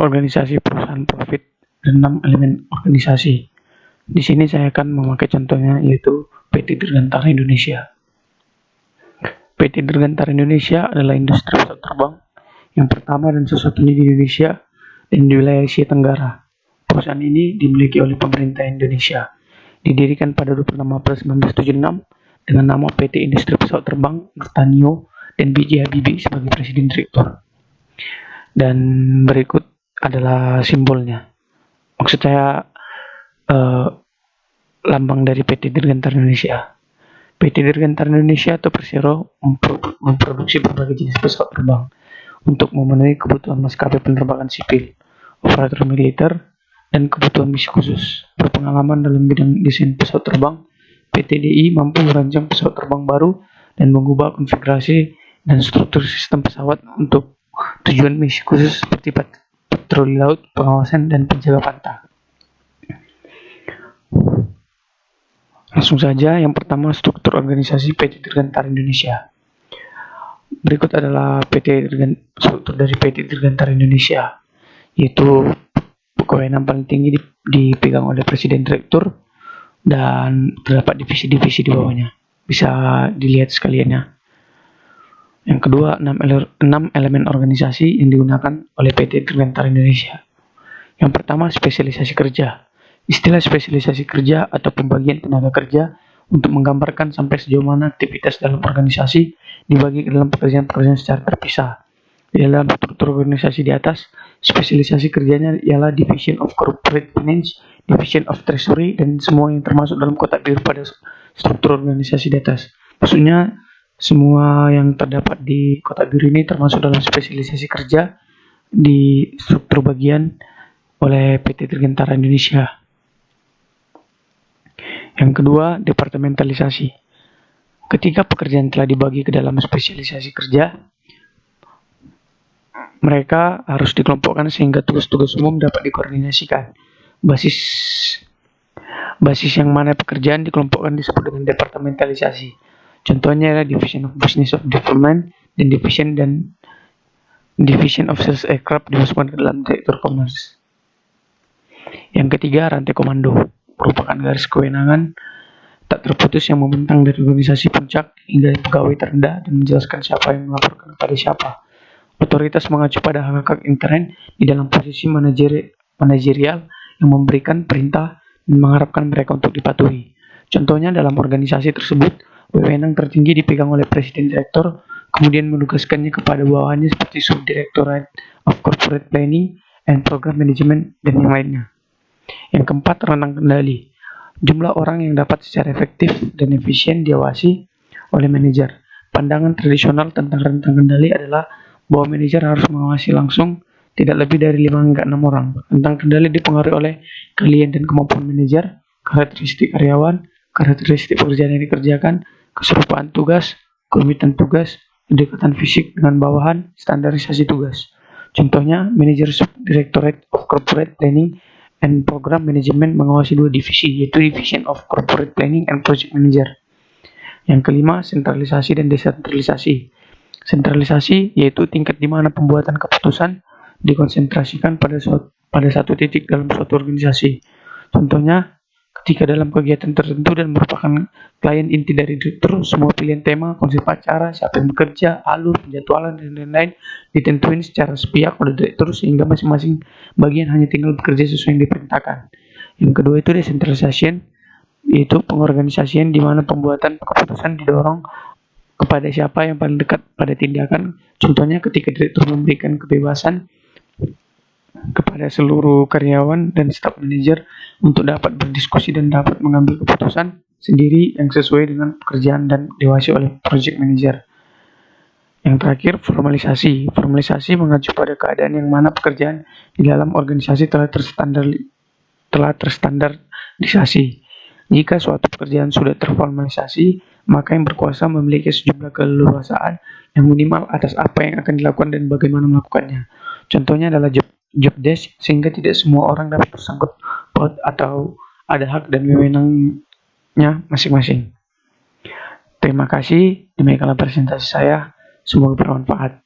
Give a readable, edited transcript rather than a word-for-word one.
organisasi perusahaan profit dan 6 elemen organisasi. Di sini saya akan memakai contohnya yaitu PT Dirgantara Indonesia. PT Dirgantara Indonesia adalah industri pesawat terbang yang pertama dan satu-satunya di Indonesia dan di wilayah Asia Tenggara. Perusahaan ini dimiliki oleh pemerintah Indonesia. Didirikan pada 26 April 1976 dengan nama PT Industri Pesawat Terbang Nurtanio dan B.J. Habibie sebagai Presiden Direktur. Dan berikut adalah simbolnya. Maksud saya lambang dari PT Dirgantara Indonesia. PT Dirgantara Indonesia atau Persero memproduksi berbagai jenis pesawat terbang untuk memenuhi kebutuhan maskapai penerbangan sipil, operator militer, dan kebutuhan misi khusus. Berpengalaman dalam bidang desain pesawat terbang, PT DI mampu merancang pesawat terbang baru dan mengubah konfigurasi dan struktur sistem pesawat untuk tujuan misi khusus seperti patroli laut, pengawasan, dan penjaga pantai. Langsung saja, yang pertama struktur organisasi PT Dirgantara Indonesia. Berikut adalah struktur dari PT Dirgantara Indonesia, yaitu kewenangan paling tinggi dipegang oleh Presiden Direktur dan terdapat divisi-divisi di bawahnya. Bisa dilihat sekalian ya. Yang kedua, 6 elemen organisasi yang digunakan oleh PT Dirgantara Indonesia. Yang pertama, spesialisasi kerja. Istilah spesialisasi kerja atau pembagian tenaga kerja untuk menggambarkan sampai sejauh mana aktivitas dalam organisasi dibagi ke dalam pekerjaan-pekerjaan secara terpisah. Di dalam struktur organisasi di atas, spesialisasi kerjanya ialah Division of Corporate Finance, Division of Treasury, dan semua yang termasuk dalam kotak biru pada struktur organisasi di atas. Maksudnya, semua yang terdapat di kotak biru ini termasuk dalam spesialisasi kerja di struktur bagian oleh PT Dirgantara Indonesia. Yang kedua, departementalisasi. Ketika pekerjaan telah dibagi ke dalam spesialisasi kerja, mereka harus dikelompokkan sehingga tugas-tugas umum dapat dikoordinasikan. Basis yang mana pekerjaan dikelompokkan disebut dengan departementalisasi. Contohnya adalah Division of Business of Development dan Division of Sales Aircraft dimasukkan ke dalam Direktur Commerce. Yang ketiga, rantai komando merupakan garis kewenangan tak terputus yang membentang dari organisasi puncak hingga pegawai terendah dan menjelaskan siapa yang melaporkan kepada siapa. Otoritas mengacu pada hak-hak intern di dalam posisi manajerial yang memberikan perintah dan mengharapkan mereka untuk dipatuhi. Contohnya dalam organisasi tersebut, wewenang tertinggi dipegang oleh Presiden Direktur, kemudian menugaskannya kepada bawahannya seperti Subdirectorate of Corporate Planning and Program Management dan yang lainnya. Yang keempat, rentang kendali. Jumlah orang yang dapat secara efektif dan efisien diawasi oleh manajer. Pandangan tradisional tentang rentang kendali adalah bahwa manajer harus mengawasi langsung tidak lebih dari 5 hingga 6 orang. Rentang kendali dipengaruhi oleh keahlian dan kemampuan manajer, karakteristik karyawan, karakteristik pekerjaan yang dikerjakan, keserupaan tugas, kerumitan tugas, kedekatan fisik dengan bawahan, standarisasi tugas. Contohnya, manajer Subdirectorate of Corporate Planning and Program Management mengawasi 2 divisi, yaitu Division of Corporate Planning and Project Manager. Yang kelima, sentralisasi dan desentralisasi. Sentralisasi yaitu tingkat di mana pembuatan keputusan dikonsentrasikan pada satu titik dalam suatu organisasi. Contohnya, ketika dalam kegiatan tertentu dan merupakan klien inti dari direktur, semua pilihan tema, konsep acara, siapa yang bekerja, alur, penjadwalan, dan lain-lain ditentuin secara sepihak oleh direktur sehingga masing-masing bagian hanya tinggal bekerja sesuai yang diperintahkan. Yang kedua itu decentralization, yaitu pengorganisasian di mana pembuatan keputusan didorong kepada siapa yang paling dekat pada tindakan. Contohnya ketika direktur memberikan kebebasan kepada seluruh karyawan dan staf manajer untuk dapat berdiskusi dan dapat mengambil keputusan sendiri yang sesuai dengan pekerjaan dan diwasi oleh project manager. Yang terakhir, formalisasi. Formalisasi mengacu pada keadaan yang mana pekerjaan di dalam organisasi telah terstandarisasi. Jika suatu pekerjaan sudah terformalisasi, maka yang berkuasa memiliki sejumlah keleluasaan yang minimal atas apa yang akan dilakukan dan bagaimana melakukannya. Contohnya adalah job desk, sehingga tidak semua orang dapat bersangkut paut atau ada hak dan wewenangnya masing-masing. Terima kasih, demikianlah presentasi saya, semoga bermanfaat.